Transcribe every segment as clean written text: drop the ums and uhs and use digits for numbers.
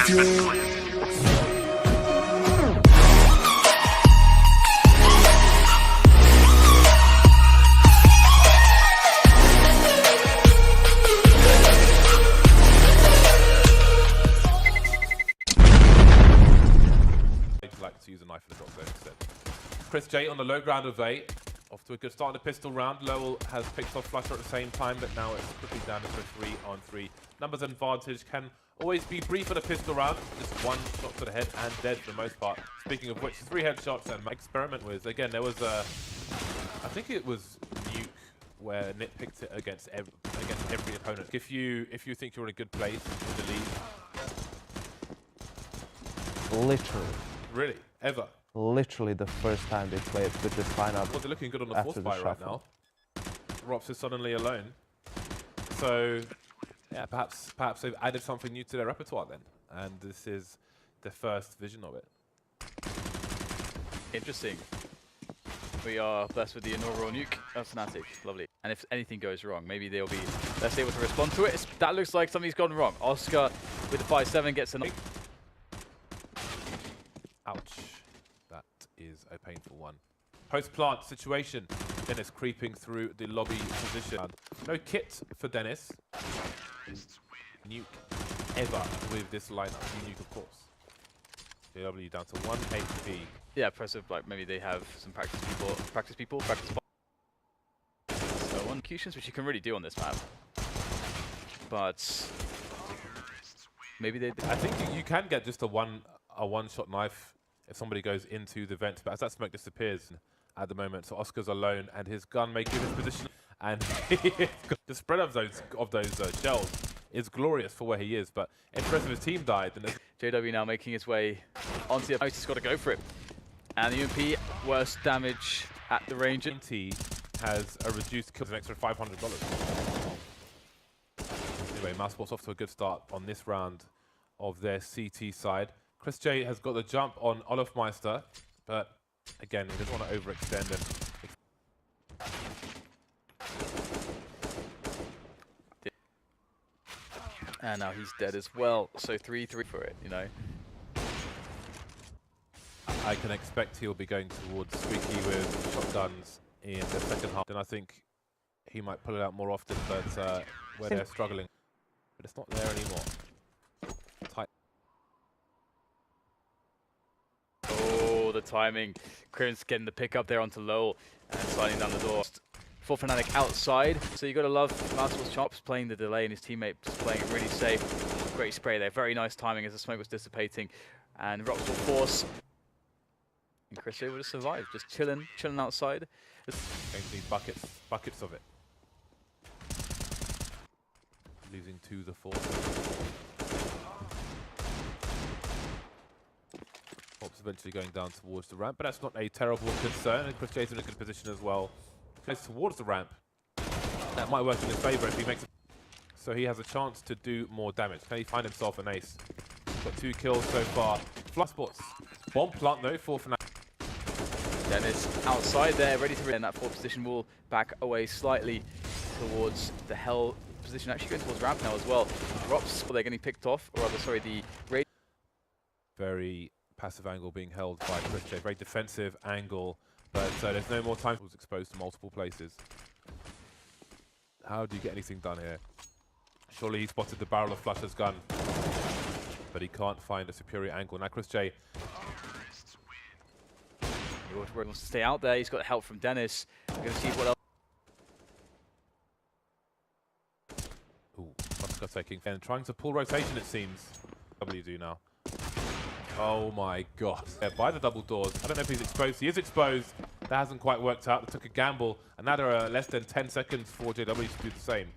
Like to use a knife in the drop zone instead. Chris J on the low ground of 8. Off to a good start in the pistol round. Lowell has picked off Flusher at the same time, but now it's quickly down to 3-on-3. Numbers advantage can always be brief in a pistol round. Just one shot to the head and dead for the most part. Speaking of which, 3 headshots and experiment with. Again, there was a, I think it was Nuke where Nit picked it against every opponent. If you think you're in a good place in the league. Literally. Really? Ever? Literally the first time they played with this lineup. Well, they're looking good on the force buy right now. Rops is suddenly alone. So, yeah, perhaps they've added something new to their repertoire then. And this is the first vision of it. Interesting. We are blessed with the inaugural Nuke of Fnatic. Lovely. And if anything goes wrong, maybe they'll be less able to respond to it. That looks like something's gone wrong. Oscar with the 5-7 gets an... Ouch. That is a painful one. Post-plant situation. Dennis creeping through the lobby position. No kit for Dennis. Nuke ever with this lineup. Nuke, of course. JW down to 1 HP. Yeah, impressive. Like maybe they have some practice people. So executions, which you can really do on this map. But maybe they... I think you can get just a one-shot knife if somebody goes into the vent, but as that smoke disappears at the moment, so Oscar's alone, and his gun may give his position, and the spread of those shells is glorious for where he is, but if the rest of his team died, then... JW now making his way onto the... He's got to go for it. And the UMP, worst damage at the range. T has a reduced kill, an extra $500. Anyway, Mousesports off to a good start on this round of their CT side. Chris J has got the jump on Olofmeister, but again, he doesn't want to overextend and now he's dead as well. So 3-3 for it, you know. I can expect he'll be going towards Squeaky with shotguns in the second half. Then I think he might pull it out more often, but where they're struggling. But it's not there anymore. Tight. Oh, the timing. Crim's getting the pick up there onto Lowell and sliding down the door. For Fnatic outside. So you got to love Mousesports Chops playing the delay and his teammate just playing it really safe. Great spray there. Very nice timing as the smoke was dissipating. And Rops will force. And Chris able to survive, just chilling outside. Going to need buckets of it. Losing to the 4. Ops eventually going down towards the ramp, but that's not a terrible concern. And Chris J's in a good position as well. Goes towards the ramp. That might work in his favour if he makes it. So he has a chance to do more damage. Can he find himself an ace? Got 2 kills so far. Mousesports. Bomb plant though for Fnatic. Dennis outside there, ready to win. That 4th position will back away slightly towards the hell position, actually going towards ramp now as well. Drops, they're getting picked off, or rather, sorry, the raid. Very passive angle being held by Chris J. Very defensive angle, but there's no more time. He was exposed to multiple places. How do you get anything done here? Surely he spotted the barrel of Flusher's gun, but he can't find a superior angle. Now Chris J. He wants to stay out there. He's got help from Dennis. We're going to see what else. Ooh, Oscar taking and trying to pull rotation, it seems. W do now. Oh my god. Yeah, by the double doors. I don't know if he's exposed. He is exposed. That hasn't quite worked out. They took a gamble, and now there are less than 10 seconds for JW to do the same.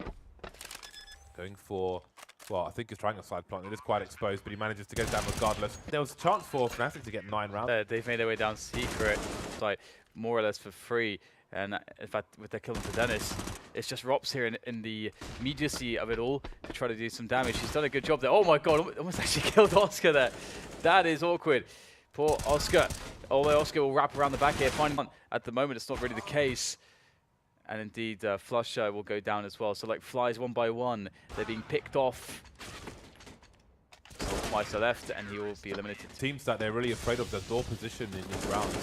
Going for, well, I think he's trying a side plant. It is quite exposed, but he manages to get down regardless. There was a chance for Fnatic to get 9 rounds. They've made their way down secret, like more or less for free. And in fact, with their kill into Dennis, it's just Rops here in the immediacy of it all to try to do some damage. He's done a good job there. Oh my god, almost actually killed Oscar there. That is awkward. Poor Oscar. Although Oscar will wrap around the back here. Finding at the moment, it's not really the case. And indeed, Flusher will go down as well. So like flies one by one, they're being picked off. Meister left, and he will be eliminated. Teams that they're really afraid of the door position in these rounds.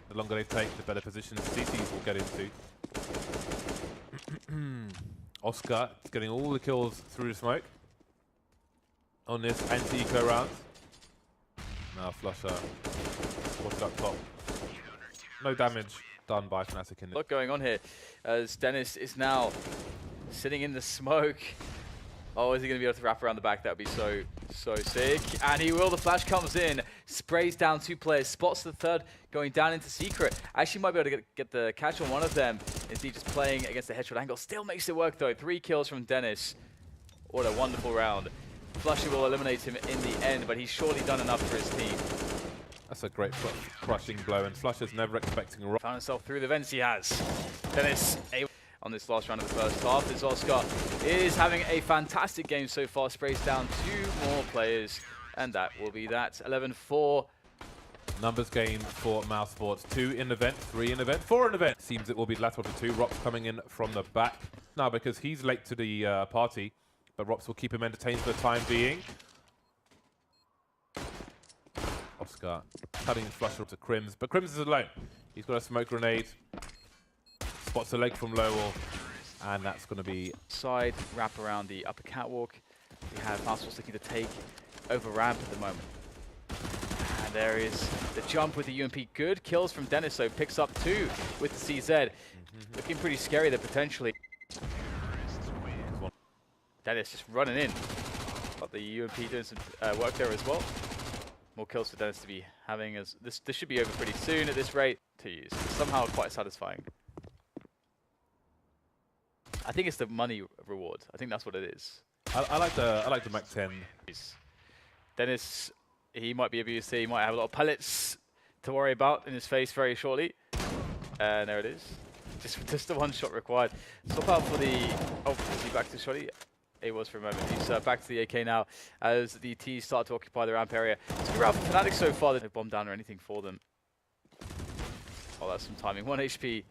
The longer they take, the better positions CTs will get into. Oscar is getting all the kills through the smoke on this anti-eco round. Now Flusher spotted up top. No damage done by Fnatic in A lot going on here as Dennis is now sitting in the smoke. Oh, is he going to be able to wrap around the back? That would be so sick. And he will. The flash comes in, sprays down 2 players, spots the third going down into secret. Actually might be able to get the catch on one of them. Is he just playing against the headshot angle? Still makes it work though. 3 kills from Dennis. What a wonderful round. Flusher will eliminate him in the end, but he's surely done enough for his team. That's a great crushing blow, and Flusher's never expecting a rock. Found himself through the vents he has. Dennis on this last round of the first half. This Oscar is having a fantastic game so far. Sprays down 2 more players, and that will be that. 11-4. Numbers game for Mousesports. 2 in the vent, 3 in the vent, 4 in the vent. Seems it will be the latter of the 2. Rops coming in from the back now because he's late to the party, but Rops will keep him entertained for the time being. Oscar cutting Flusher to Crims, but Crims is alone. He's got a smoke grenade. Spots a leg from Lowell, and that's going to be side wrap around the upper catwalk. We have Mousesports looking to take over ramp at the moment. And there is the jump with the UMP. Good kills from Dennis, so picks up 2 with the CZ. Looking pretty scary there potentially. Dennis just running in, but the UMP doing some work there as well. More kills for Dennis to be having, as this should be over pretty soon at this rate to use. It's somehow quite satisfying. I think it's the money reward. I think that's what it is. I like the Mac 10. Dennis, he might be abused here. He might have a lot of pellets to worry about in his face very shortly. And there it is. Just the 1 shot required. Swap out for the. Oh, is he back to shotty? He was for a moment. He's back to the AK now as the T's start to occupy the ramp area. It's a good round for Fnatic so far. There's no bomb down or anything for them. Oh, that's some timing. 1 HP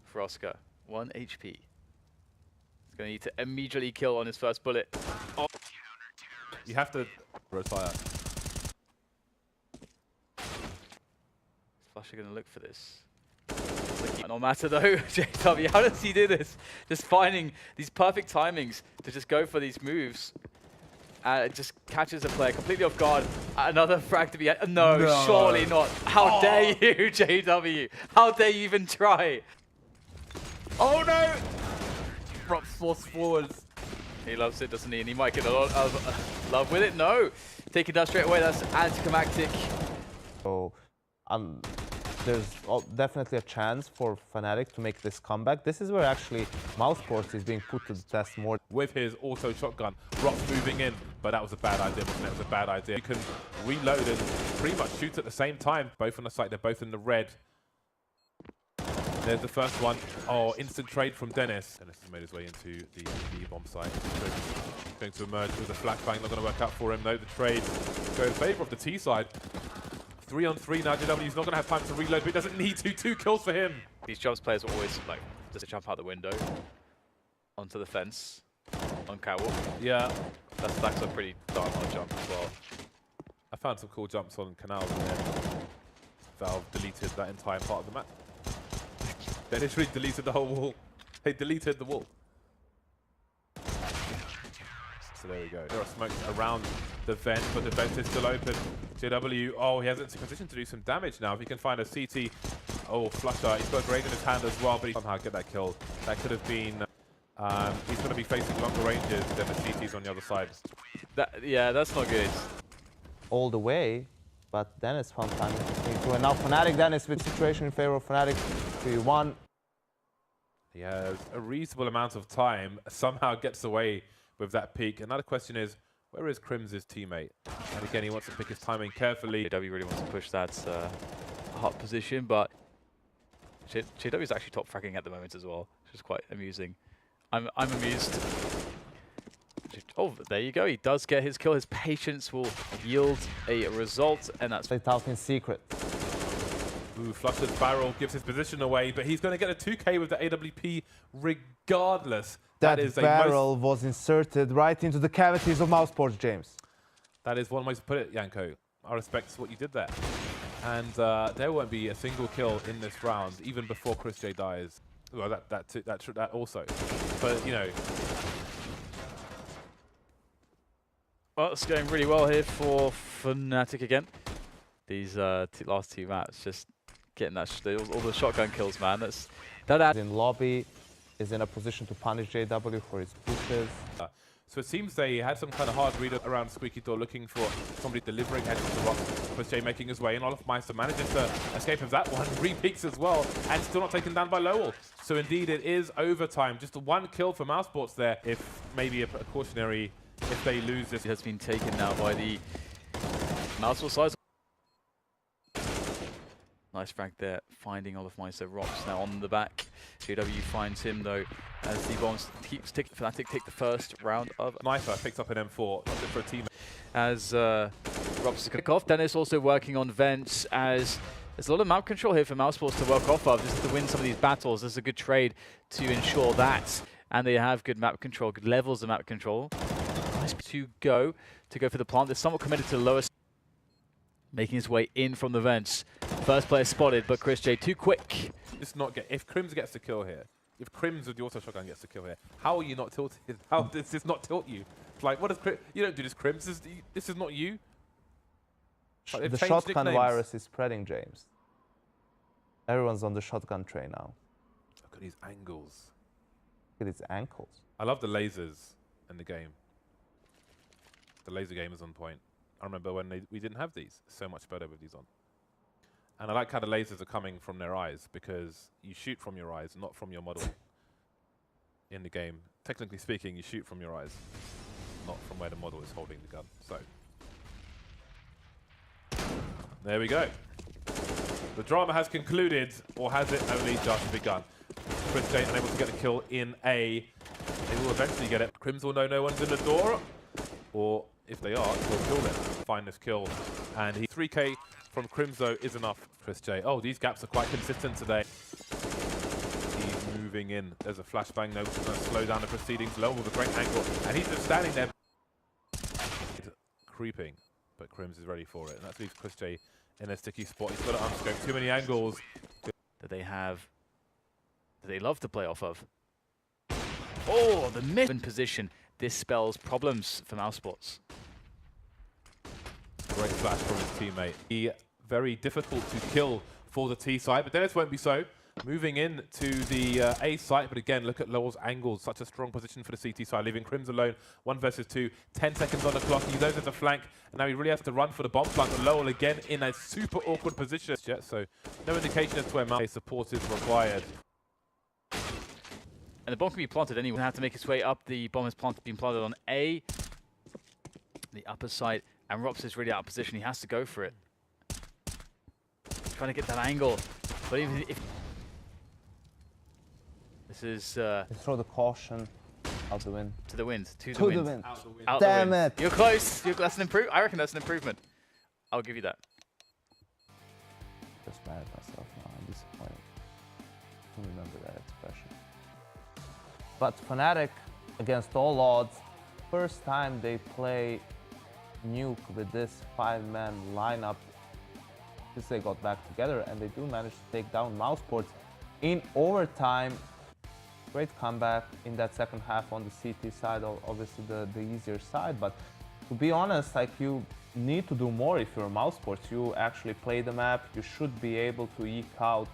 for Oscar. 1 HP. He's going to need to immediately kill on his first bullet. Oh. You have to retire. Is Flusher going to look for this? No matter though, JW, how does he do this? Just finding these perfect timings to just go for these moves. It just catches a player completely off guard. Another frag to be no, surely not. How dare you, JW? How dare you even try? Oh no! Rops force forwards. He loves it, doesn't he? And he might get a lot of love with it. No, taking that straight away. That's anticlimactic. So, there's definitely a chance for Fnatic to make this comeback. This is where actually Mousesports is being put to the test more. With his auto shotgun, Rops moving in, but that was a bad idea, wasn't it? It was a bad idea. You can reload and pretty much shoot at the same time. Both on the site, they're both in the red. There's the first one. Oh, instant trade from Dennis. Dennis has made his way into the bomb site. Going to emerge with a flashbang, not going to work out for him though. The trade goes in favor of the T side. 3 on 3 now. JW is not going to have time to reload, but he doesn't need to. 2 kills for him. These jumps players are always like just jump out the window onto the fence on catwalk. Yeah, that's a pretty darn hard jump as well. I found some cool jumps on canals, and then Valve deleted that entire part of the map. They literally deleted the whole wall. They deleted the wall. So there we go. There are smokes around the vent, but the vent is still open. JW, oh, he has it in position to do some damage now. If he can find a CT, oh, Flusher, he's got a grenade in his hand as well, but he somehow get that kill. That could have been, he's going to be facing longer ranges than the CTs on the other side. Yeah, that's not good. All the way, but Dennis found time to sneak through. And now Fnatic, Dennis with situation in favor of Fnatic. 3-1. He has a reasonable amount of time, somehow gets away with that peak. Another question is, where is Crims' teammate? And again, he wants to pick his timing carefully. JW really wants to push that hot position, but JW is actually top fragging at the moment as well, which is quite amusing. I'm amused. Oh, there you go. He does get his kill. His patience will yield a result, and that's Played out in secret. Ooh, Flusher's barrel gives his position away, but he's going to get a 2K with the AWP regardless. That is barrel was inserted right into the cavities of Mousesports, James. That is one way to put it, Yanko. I respect what you did there. And there won't be a single kill in this round, even before Chris J dies. Well, that also. But, you know. Well, it's going really well here for Fnatic again. These last two maps, just getting that all the shotgun kills, man. That in lobby, is in a position to punish JW for his pushes. So it seems they had some kind of hard read around Squeaky Door, looking for somebody delivering heads to the rock. Chris J making his way in. Olofmeister manages to escape of that one. Re-peaks as well, and still not taken down by Lowell. So indeed, it is overtime. Just one kill for Mousesports there. If maybe a cautionary, if they lose this. It has been taken now by the Mousesports side. Nice frag there, finding Olofmeister. Rocks now on the back. JW finds him though, as the bombs keeps ticking. Fnatic take the first round of. Sniper picks up an M4, not it for a team. As Rob's to kick off. Dennis also working on vents, as there's a lot of map control here for Mousesports to work off of. Just to win some of these battles, this is a good trade to ensure that. And they have good map control, good levels of map control. Nice to go for the plant. They're somewhat committed to the lowest. Making his way in from the vents. First player spotted, but Chris J too quick. Just not get. If Crims gets the kill here, if Crims with the auto shotgun gets the kill here, how are you not tilted? How does this not tilt you? It's like, what does Crims? You don't do this, Crims. This is not you. Like, the shotgun virus is spreading, James. Everyone's on the shotgun train now. Look at these angles. Look at his ankles. I love the lasers in the game. The laser game is on point. I remember when we didn't have these. So much better with these on. And I like how the lasers are coming from their eyes, because you shoot from your eyes, not from your model in the game. Technically speaking, you shoot from your eyes, not from where the model is holding the gun. So, there we go. The drama has concluded, or has it only just begun? Chris J unable to get the kill in A. They will eventually get it. Crims will know no one's in the door, or if they are, we'll kill them. Find this kill, and 3K from Crimzo is enough. Chris J. Oh, these gaps are quite consistent today. He's moving in. There's a flashbang. No, slow down the proceedings. Low with a great angle, and he's just standing there, creeping. But Crims is ready for it, and that leaves Chris J in a sticky spot. He's got to unscope. Too many angles that they have. That they love to play off of. Oh, the mid position. This spells problems for Mousesports. Great flash from his teammate. Very difficult to kill for the T side, but Dennis won't be so. Moving in to the A site, but again, look at Lowell's angles. Such a strong position for the CT side, leaving Crims alone. 1 versus 2, 10 seconds on the clock. He knows there's a flank, and now he really has to run for the bomb plant. But Lowell again in a super awkward position. So no indication as to where Mouse support is required. And the bomb can be planted anyway. Have to make its way up. The bomb has been planted on A, the upper side, and Rops is really out of position. He has to go for it. Trying to get that angle, but even if this is throw the caution out the wind. To the wind. To the wind. Out the wind. Out Damn the wind. it! You're close. That's an improvement. I reckon that's an improvement. I'll give you that. Just mad at myself now. I'm disappointed. I don't remember that expression. But Fnatic, against all odds, first time they play Nuke with this 5-man lineup since they got back together, and they do manage to take down Mousesports in overtime. Great comeback in that second half on the CT side, obviously the easier side, but to be honest, like, you need to do more if you're Mousesports. You actually play the map, you should be able to eke out